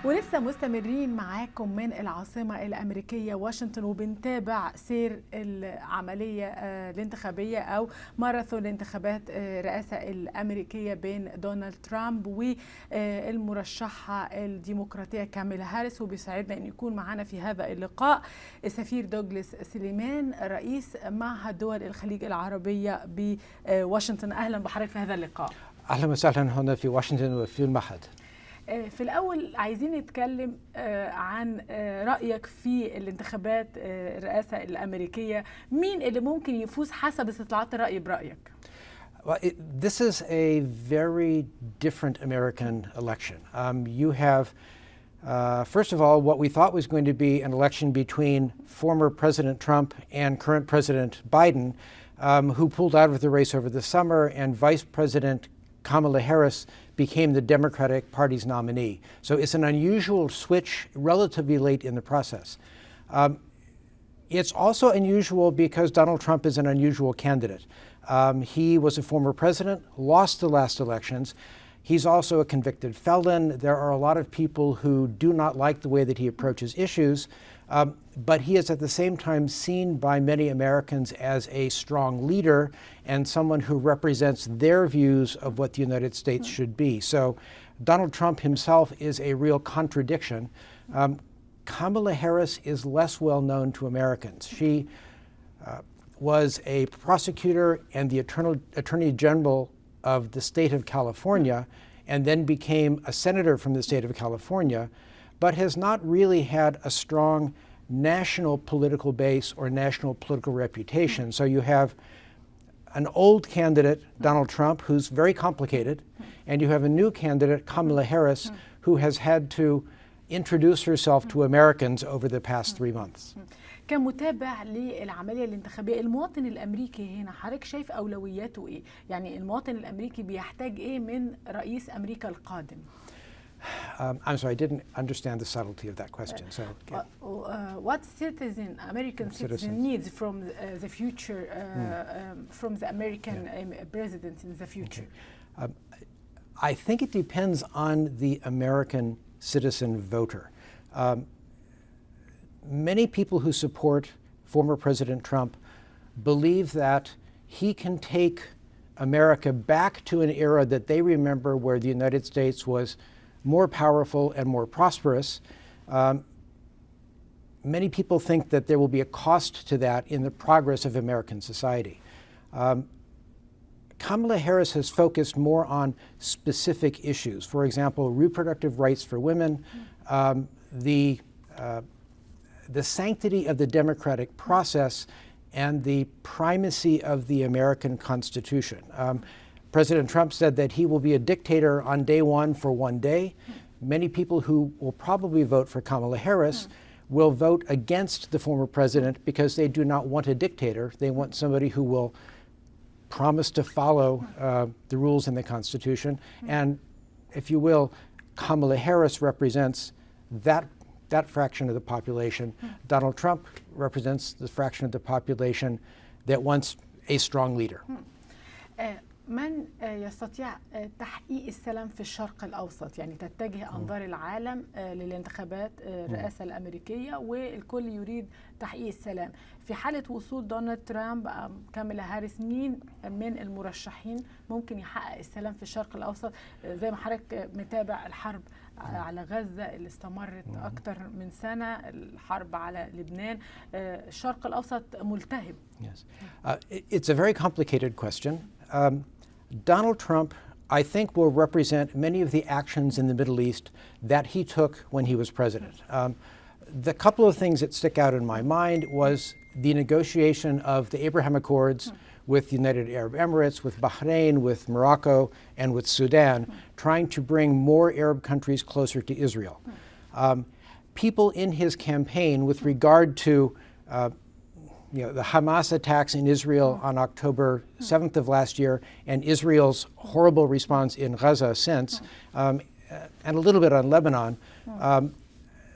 ولسه مستمرين معاكم من العاصمة الأمريكية واشنطن، وبنتابع سير العملية الانتخابية أو ماراثون الانتخابات الرئاسة الأمريكية بين دونالد ترامب والمرشحة الديمقراطية كاميلا هاريس. وبيسعدنا أن يكون معنا في هذا اللقاء السفير دوجلاس سليمان رئيس معهد دول الخليج العربية بواشنطن. أهلا بحضرتك في هذا اللقاء. أهلا وسهلا هنا في واشنطن وفي المعهد. في الأول عايزين نتكلم عن رأيك في الانتخابات الرئاسة الأمريكية. مين اللي ممكن يفوز حسب استطلاعات الرأي برأيك؟ This is a very different American election. You have, first of all, what we thought was going to be an election between former President Trump and current President Biden, who pulled out of the race over the summer, and Vice President Kamala Harris became the Democratic Party's nominee. So it's an unusual switch relatively late in the process. It's also unusual because Donald Trump is an unusual candidate. He was a former president, lost the last elections. He's also a convicted felon. There are a lot of people who do not like the way that he approaches issues, but he is at the same time seen by many Americans as a strong leader and someone who represents their views of what the United States should be. So Donald Trump himself is a real contradiction. Kamala Harris is less well known to Americans. She was a prosecutor and the Attorney General of the state of California, and then became a senator from the state of California, but has not really had a strong national political base or national political reputation. So you have an old candidate, Donald Trump, who's very complicated, and you have a new candidate, Kamala Harris, who has had to introduce herself to Americans over the past 3 months. كمتابع للعملية الانتخابية، المواطن الأمريكي هنا حضرتك شايف أولوياته إيه؟ يعني المواطن الأمريكي بيحتاج إيه من رئيس أمريكا القادم؟ I'm sorry, I didn't understand the subtlety of that question. So, what American citizen needs from the future, from the American president in the future? Okay. I think it depends on the American citizen voter. Many people who support former President Trump believe that he can take America back to an era that they remember where the United States was more powerful and more prosperous. Many people think that there will be a cost to that in the progress of American society. Kamala Harris has focused more on specific issues. For example, reproductive rights for women, the sanctity of the democratic process, and the primacy of the American Constitution. President Trump said that he will be a dictator on day one for one day. Many people who will probably vote for Kamala Harris will vote against the former president because they do not want a dictator. They want somebody who will promise to follow the rules in the Constitution. And if you will, Kamala Harris represents that fraction of the population. Donald Trump represents the fraction of the population that wants a strong leader. من يستطيع تحقيق السلام في الشرق الأوسط؟ يعني تتجه أنظار العالم للانتخابات الرئاسة الأمريكية والكل يريد تحقيق السلام. في حالة وصول دونالد ترامب كاميلا هاريس، مين من المرشحين ممكن يحقق السلام في الشرق الأوسط؟ زي ما حضرتك متابع الحرب على غزة اللي استمرت أكثر من سنة، الحرب على لبنان، الشرق الأوسط ملتهب. Yes. It's a very complicated question. Donald Trump, I think, will represent many of the actions in the Middle East that he took when he was president. The couple of things that stick out in my mind was the negotiation of the Abraham Accords with the United Arab Emirates, with Bahrain, with Morocco, and with Sudan, trying to bring more Arab countries closer to Israel. People in his campaign, with regard to the Hamas attacks in Israel on October 7th of last year, and Israel's horrible response in Gaza since, and a little bit on Lebanon,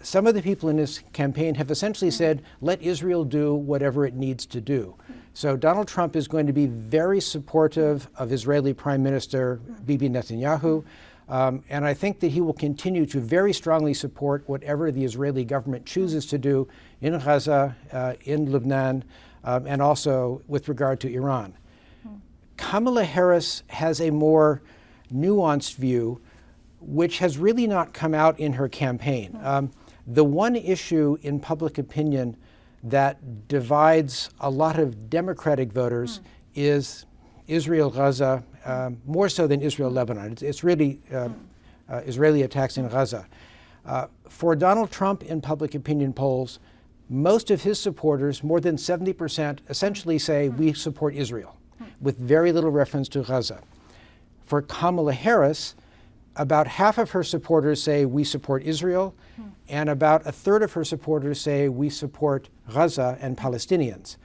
some of the people in his campaign have essentially said, let Israel do whatever it needs to do. So Donald Trump is going to be very supportive of Israeli Prime Minister Bibi Netanyahu. And I think that he will continue to very strongly support whatever the Israeli government chooses to do in Gaza, in Lebanon, and also with regard to Iran. Kamala Harris has a more nuanced view, which has really not come out in her campaign. The one issue in public opinion that divides a lot of Democratic voters is Israel-Gaza, more so than Israel-Lebanon. It's really Israeli attacks in Gaza. For Donald Trump in public opinion polls, most of his supporters, more than 70%, essentially say we support Israel, with very little reference to Gaza. For Kamala Harris, about half of her supporters say we support Israel, and about a third of her supporters say we support Gaza and Palestinians,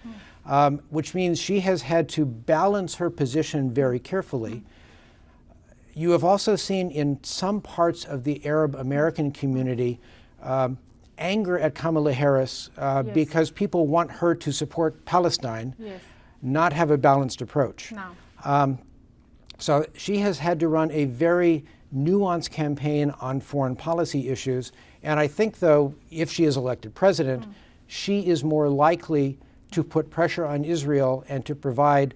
which means she has had to balance her position very carefully. You have also seen in some parts of the Arab American community anger at Kamala Harris because people want her to support Palestine, not have a balanced approach. No. So she has had to run a very nuanced campaign on foreign policy issues. And I think, though, if she is elected president, she is more likely to put pressure on Israel and to provide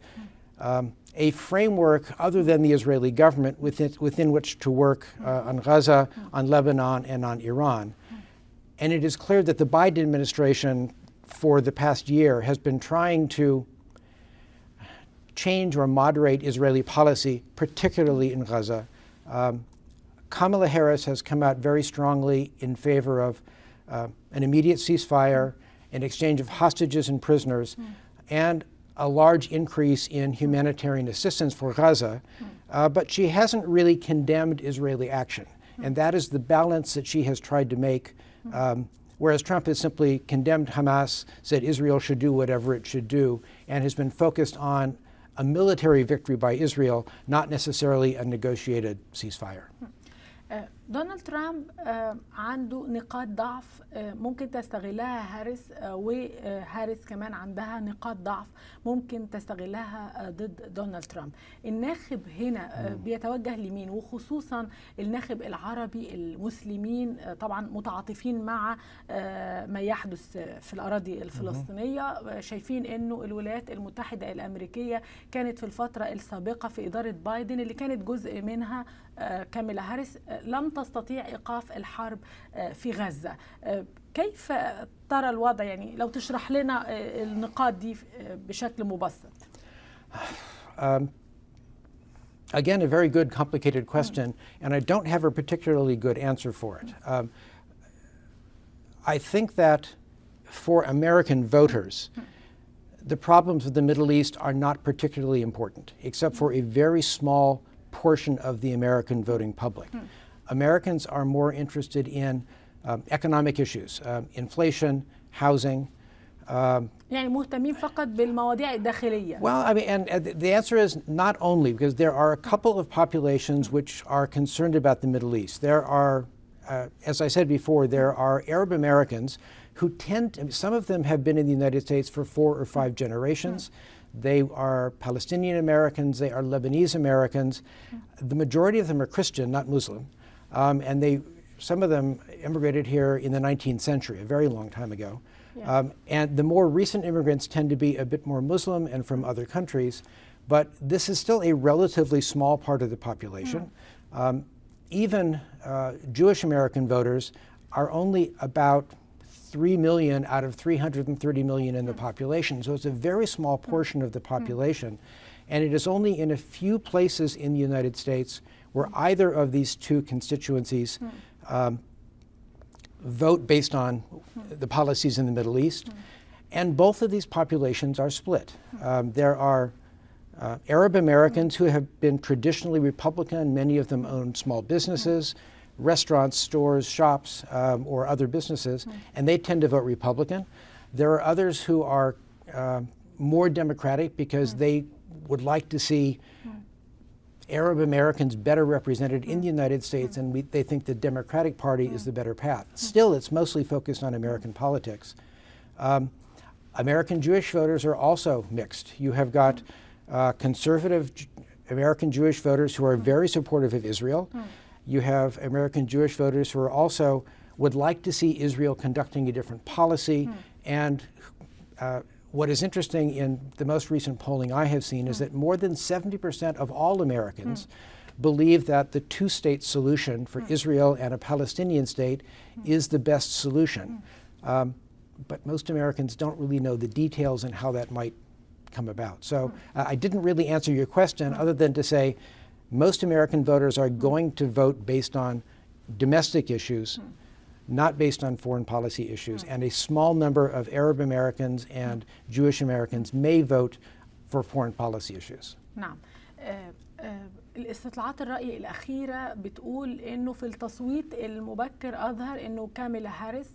a framework other than the Israeli government within which to work on Gaza, on Lebanon, and on Iran. And it is clear that the Biden administration for the past year has been trying to change or moderate Israeli policy, particularly in Gaza. Kamala Harris has come out very strongly in favor of an immediate ceasefire, an exchange of hostages and prisoners, and a large increase in humanitarian assistance for Gaza, but she hasn't really condemned Israeli action. And that is the balance that she has tried to make, whereas Trump has simply condemned Hamas, said Israel should do whatever it should do, and has been focused on a military victory by Israel, not necessarily a negotiated ceasefire. دونالد ترامب عنده نقاط ضعف ممكن تستغلها هاريس وهاريس كمان عندها نقاط ضعف ممكن تستغلها ضد دونالد ترامب. الناخب هنا بيتوجه لمين وخصوصا الناخب العربي المسلمين طبعا متعاطفين مع ما يحدث في الأراضي الفلسطينية شايفين انه الولايات المتحدة الأمريكية كانت في الفترة السابقة في إدارة بايدن اللي كانت جزء منها كاميلا هاريس لم تستطيع إيقاف الحرب في غزة. كيف ترى الوضع يعني لو تشرح لنا النقاط دي بشكل مبسط؟ Again, a very good complicated question, and I don't have a particularly good answer for it. I think that for American voters, the problems of the Middle East are not particularly important, except for a very small portion of the American voting public. Americans are more interested in economic issues, inflation, housing. يعني مهتمين فقط بالمواضيع الداخلية. Well, I mean, and the answer is not only, because there are a couple of populations which are concerned about the Middle East. There are, as I said before, there are Arab Americans who some of them have been in the United States for 4 or 5 generations. They are Palestinian Americans, they are Lebanese Americans. The majority of them are Christian, not Muslim. And some of them immigrated here in the 19th century, a very long time ago. Yeah. And the more recent immigrants tend to be a bit more Muslim and from other countries, but this is still a relatively small part of the population. Even Jewish American voters are only about 3 million out of 330 million in the population. So it's a very small portion of the population. And it is only in a few places in the United States where either of these two constituencies vote based on the policies in the Middle East. And both of these populations are split. There are Arab Americans who have been traditionally Republican. Many of them own small businesses, restaurants, stores, shops, or other businesses, and they tend to vote Republican. There are others who are more Democratic because they would like to see Arab Americans better represented in the United States, and they think the Democratic Party is the better path. Still, it's mostly focused on American politics. American Jewish voters are also mixed. You have got conservative American Jewish voters who are very supportive of Israel. You have American Jewish voters who are also would like to see Israel conducting a different policy. And what is interesting in the most recent polling I have seen is that more than 70% of all Americans believe that the two-state solution for Israel and a Palestinian state is the best solution. But most Americans don't really know the details and how that might come about. So I didn't really answer your question other than to say most American voters are going to vote based on domestic issues, not based on foreign policy issues. And a small number of Arab Americans and Jewish Americans may vote for foreign policy issues. نعم. الاستطلاعات الرأي الأخيرة بتقول إنه في التصويت المبكر أظهر إنه كاميلا هاريس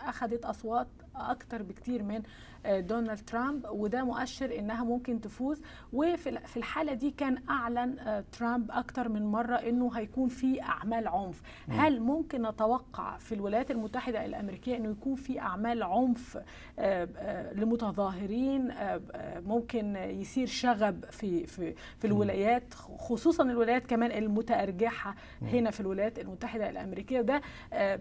أخذت أصوات أكتر بكتير من دونالد ترامب، وده مؤشر إنها ممكن تفوز. وفي الحالة دي كان أعلن ترامب أكتر من مرة إنه هيكون في أعمال عنف. هل ممكن نتوقع في الولايات المتحدة الأمريكية إنه يكون في أعمال عنف لمتظاهرين؟ ممكن يصير شغب في الولايات، خصوصا الولايات كمان المتأرجحة هنا في الولايات المتحدة الأمريكية، ده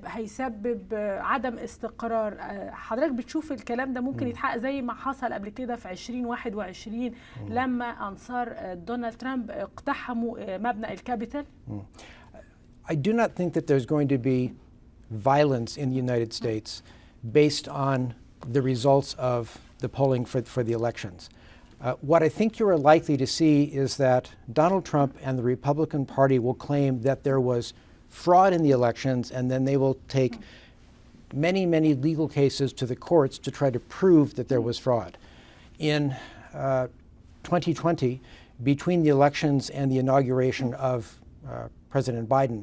هيسبب عدم استقرار. حضرتك بتشوف الكلام ده ممكن يتحقق زي ما حصل قبل كده في 2021 لما أنصار دونالد ترامب اقتحموا مبنى الكابيتال؟ I do not think that there's going to be violence in the United States based on the results of the polling for the elections. What I think you are likely to see is that Donald Trump and the Republican Party will claim that there was fraud in the elections, and then they will take many, many legal cases to the courts to try to prove that there was fraud. In 2020, between the elections and the inauguration of President Biden,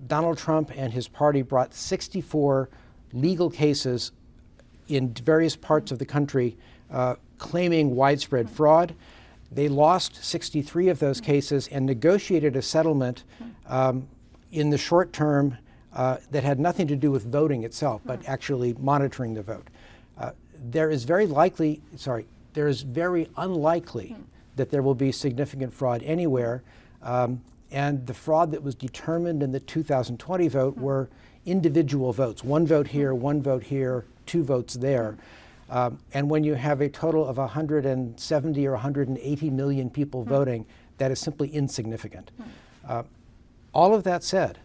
Donald Trump and his party brought 64 legal cases in various parts of the country claiming widespread fraud. They lost 63 of those cases and negotiated a settlement in the short term that had nothing to do with voting itself, but actually monitoring the vote. There is very unlikely that there will be significant fraud anywhere. And the fraud that was determined in the 2020 vote were individual votes. One vote here, 2 votes there. And when you have a total of 170 or 180 million people voting, that is simply insignificant. All of that said,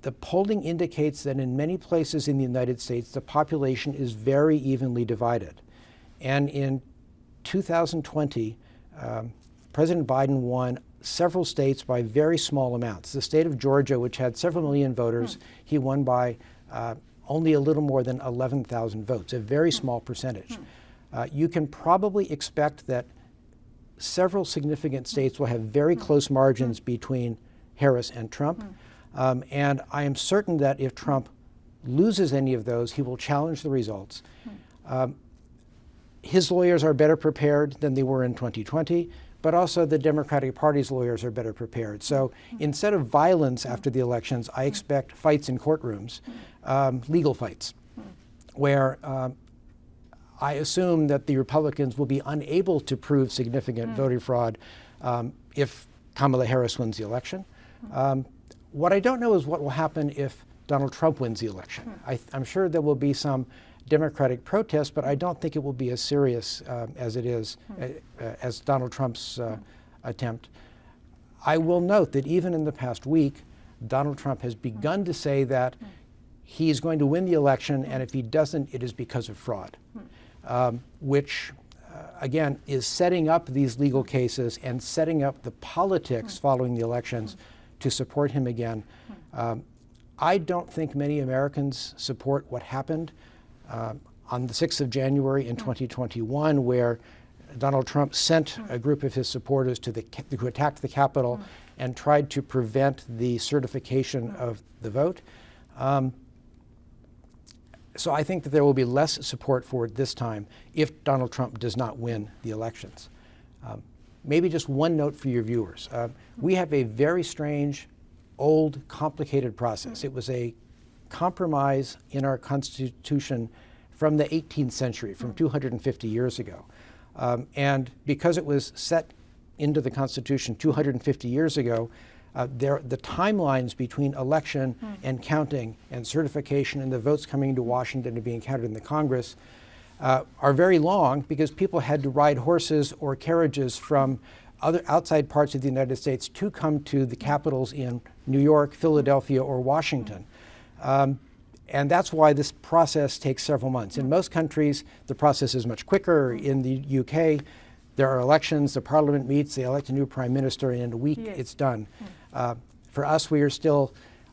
the polling indicates that in many places in the United States, the population is very evenly divided. And in 2020, President Biden won several states by very small amounts. The state of Georgia, which had several million voters, he won by only a little more than 11,000 votes, a very small percentage. You can probably expect that several significant states will have very close margins between Harris and Trump. And I am certain that if Trump loses any of those, he will challenge the results. His lawyers are better prepared than they were in 2020, but also the Democratic Party's lawyers are better prepared. So instead of violence after the elections, I expect fights in courtrooms, legal fights, where I assume that the Republicans will be unable to prove significant voter fraud if Kamala Harris wins the election. What I don't know is what will happen if Donald Trump wins the election. I'm sure there will be some Democratic protest, but I don't think it will be as serious as it is, as Donald Trump's attempt. I will note that even in the past week, Donald Trump has begun to say that he is going to win the election, and if he doesn't, it is because of fraud, which, again, is setting up these legal cases and setting up the politics following the elections to support him again. I don't think many Americans support what happened on the 6th of January in 2021, where Donald Trump sent a group of his supporters who attacked the Capitol and tried to prevent the certification of the vote. So I think that there will be less support for it this time if Donald Trump does not win the elections. Maybe just one note for your viewers. We have a very strange, old, complicated process. It was a compromise in our Constitution from the 18th century, from 250 years ago. And because it was set into the Constitution 250 years ago, the timelines between election and counting and certification and the votes coming to Washington and being counted in the Congress are very long, because people had to ride horses or carriages from other outside parts of the United States to come to the capitals in New York, Philadelphia, or Washington. And that's why this process takes several months. In most countries, the process is much quicker. In the UK, there are elections, the parliament meets, they elect a new prime minister, and in a week it's done. For us,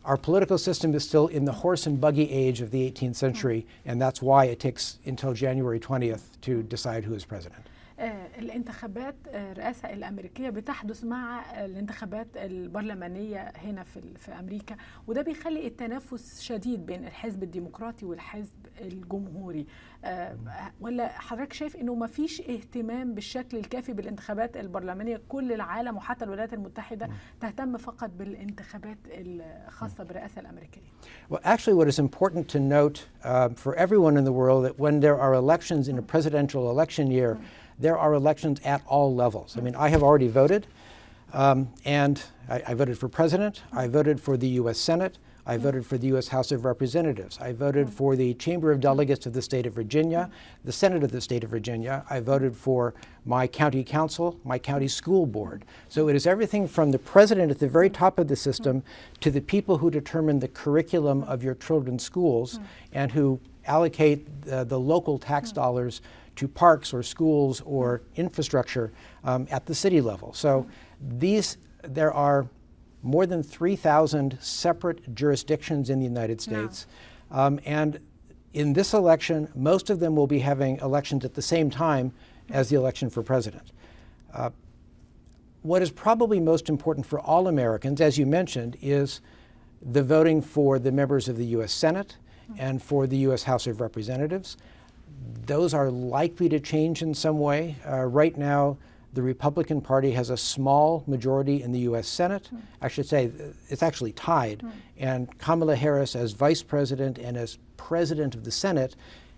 our political system is still in the horse and buggy age of the 18th century, and that's why it takes until January 20th to decide who is president. الانتخابات الرئاسة الأمريكية بتحدث مع الانتخابات البرلمانية هنا في أمريكا، وده بيخلي التنافس شديد بين الحزب الديمقراطي والحزب الجمهوري. ولا حضرتك شايف إنه ما فيش اهتمام بالشكل الكافي بالانتخابات البرلمانية؟ كل العالم وحتى الولايات المتحدة تهتم فقط بالانتخابات الخاصة بالرئاسة الأمريكية. Well, actually, what is important to note for everyone in the world, that when there are elections in a presidential election year, there are elections at all levels. I mean, I have already voted, and I voted for president, I voted for the U.S. Senate, I voted for the U.S. House of Representatives, I voted for the Chamber of Delegates of the state of Virginia, the Senate of the state of Virginia, I voted for my county council, my county school board. So it is everything from the president at the very top of the system to the people who determine the curriculum of your children's schools and who allocate the local tax dollars to parks or schools or infrastructure at the city level. So there are more than 3,000 separate jurisdictions in the United States. And in this election, most of them will be having elections at the same time as the election for president. What is probably most important for all Americans, as you mentioned, is the voting for the members of the U.S. Senate and for the U.S. House of Representatives. Those are likely to change in some way. Right now, the Republican Party has a small majority in the U.S. Senate. I should say it's actually tied. And Kamala Harris, as vice president and as president of the Senate,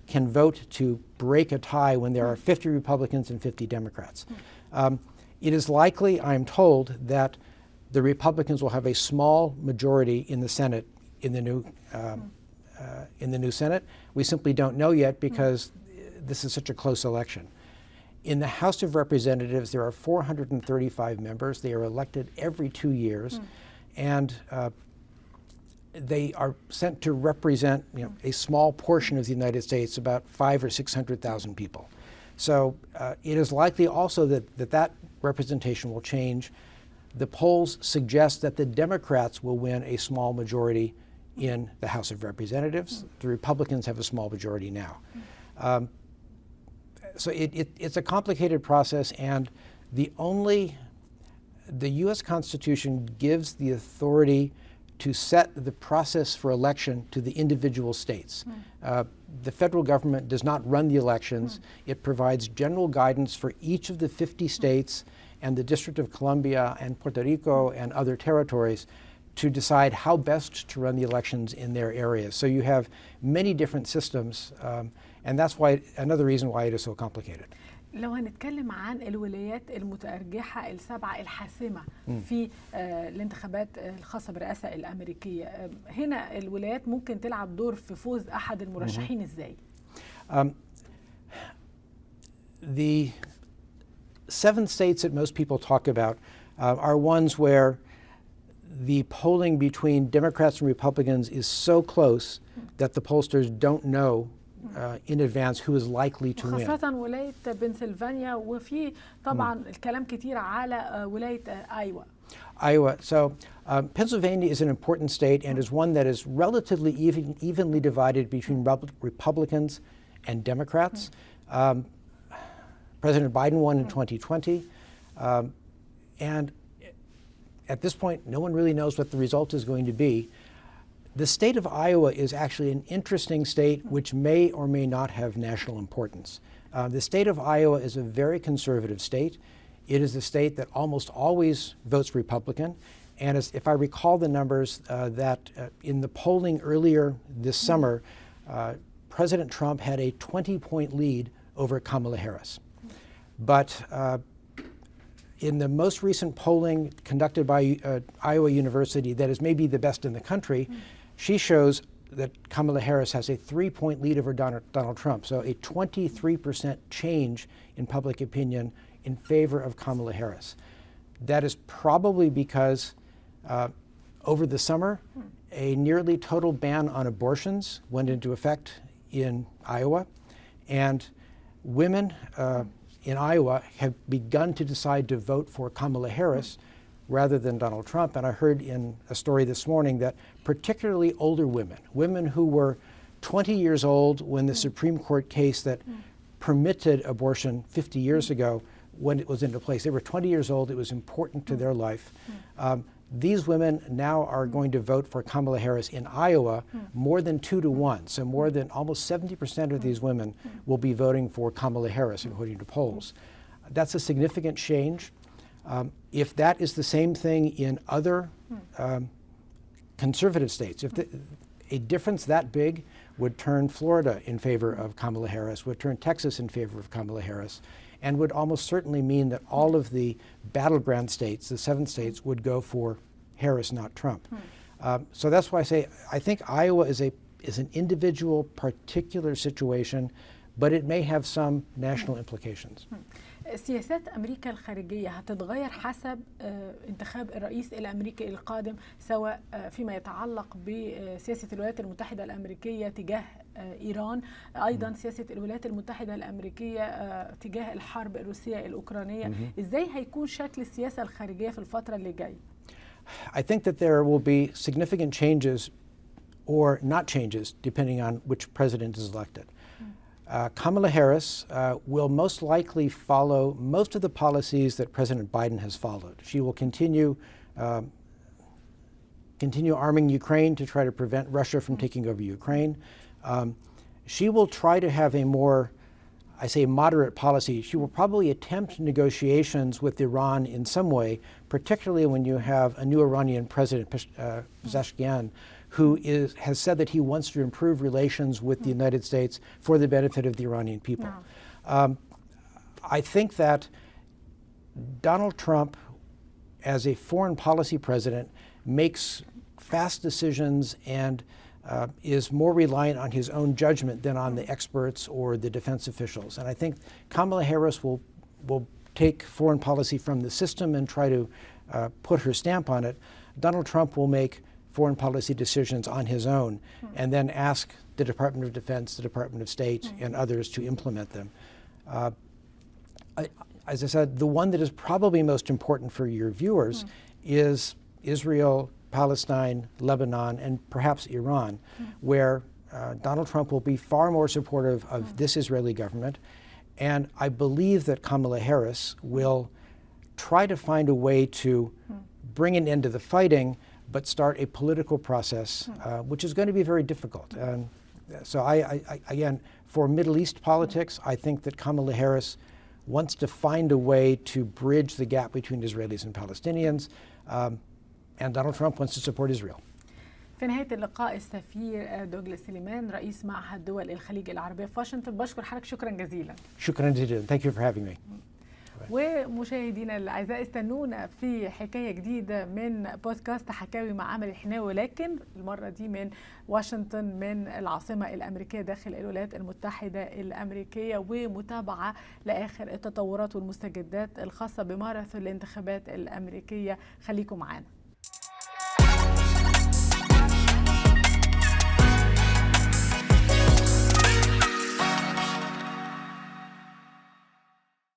can vote to break a tie when there are 50 Republicans and 50 Democrats. It is likely, I'm told, that the Republicans will have a small majority in the Senate in the new Senate. We simply don't know yet because this is such a close election. In the House of Representatives, there are 435 members. They are elected every 2 years, and they are sent to represent a small portion of the United States, about 500,000 or 600,000 people. So it is likely also that representation will change. The polls suggest that the Democrats will win a small majority in the House of Representatives. The Republicans have a small majority now. So it's a complicated process, and the U.S. Constitution gives the authority to set the process for election to the individual states. The federal government does not run the elections. It provides general guidance for each of the 50 states and the District of Columbia and Puerto Rico and other territories to decide how best to run the elections in their areas. So you have many different systems, and that's why another reason why it is so complicated. لو هنتكلم عن الولايات المتأرجحة السبعة الحاسمة في الانتخابات الخاصة بالرئاسة الأمريكية، هنا الولايات ممكن تلعب دور في فوز أحد المرشحين إزاي؟ The 7 states that most people talk about are ones where the polling between Democrats and Republicans is so close that the pollsters don't know in advance who is likely to win. خاصة ولاية بنسلفانيا، وفي طبعا الكلام كتير على ولاية أيوا. Iowa. So Pennsylvania is an important state and is one that is relatively evenly divided between Republicans and Democrats. President Biden won in 2020. And at this point, no one really knows what the result is going to be. The state of Iowa is actually an interesting state which may or may not have national importance. The state of Iowa is a very conservative state. It is a state that almost always votes Republican. And if I recall the numbers, that in the polling earlier this summer, President Trump had a 20-point lead over Kamala Harris. But in the most recent polling conducted by Iowa University, that is maybe the best in the country, she shows that Kamala Harris has a 3-point lead over Donald Trump. So a 23% change in public opinion in favor of Kamala Harris. That is probably because over the summer, a nearly total ban on abortions went into effect in Iowa, and women in Iowa have begun to decide to vote for Kamala Harris rather than Donald Trump. And I heard in a story this morning that particularly older women, women who were 20 years old when the Supreme Court case that permitted abortion 50 years ago, when it was into place, they were 20 years old, it was important to their life. These women now are going to vote for Kamala Harris in Iowa more than 2 to 1. So more than almost 70% of these women will be voting for Kamala Harris according to polls. That's a significant change. If that is the same thing in other conservative states, if a difference that big would turn Florida in favor of Kamala Harris, would turn Texas in favor of Kamala Harris, and would almost certainly mean that all of the battleground states, the 7 states, would go for Harris, not Trump. So that's why I say I think Iowa is an individual, particular situation, but it may have some national implications. سياسات أمريكا الخارجية هتتغير حسب انتخاب الرئيس الأمريكي القادم، سواء فيما يتعلق بسياسة الولايات المتحدة الأمريكية تجاه إيران، أيضا سياسة الولايات المتحدة الأمريكية تجاه الحرب الروسية الأوكرانية. إزاي هيكون شكل السياسة الخارجية في الفترة اللي جاية؟ I think that there will be significant changes or not changes depending on which president is elected. Kamala Harris will most likely follow most of the policies that President Biden has followed. She will continue arming Ukraine to try to prevent Russia from taking over Ukraine. She will try to have a more, I say, moderate policy. She will probably attempt negotiations with Iran in some way, particularly when you have a new Iranian president, Pezeshkian, who has said that he wants to improve relations with the United States for the benefit of the Iranian people. I think that Donald Trump, as a foreign policy president, makes fast decisions and is more reliant on his own judgment than on the experts or the defense officials. And I think Kamala Harris will take foreign policy from the system and try to put her stamp on it. Donald Trump will make foreign policy decisions on his own and then ask the Department of Defense, the Department of State, and others to implement them. As I said, the one that is probably most important for your viewers is Israel, Palestine, Lebanon, and perhaps Iran, where Donald Trump will be far more supportive of this Israeli government. And I believe that Kamala Harris will try to find a way to bring an end to the fighting, but start a political process, which is going to be very difficult. So I again, for Middle East politics, I think that Kamala Harris wants to find a way to bridge the gap between Israelis and Palestinians, and Donald Trump wants to support Israel. في نهاية اللقاء السفير دوجلاس سليمان رئيس معهد دول الخليج العربية في واشنطن، بشكر حضرتك شكرا جزيلا. شكرا جزيلا. Thank you for having me. ومشاهدينا الاعزاء استنونا في حكايه جديده من بودكاست حكاوي مع عمل الحناوي، لكن المره دي من واشنطن، من العاصمه الامريكيه داخل الولايات المتحده الامريكيه، ومتابعه لاخر التطورات والمستجدات الخاصه بماراثون الانتخابات الامريكيه. خليكم معانا.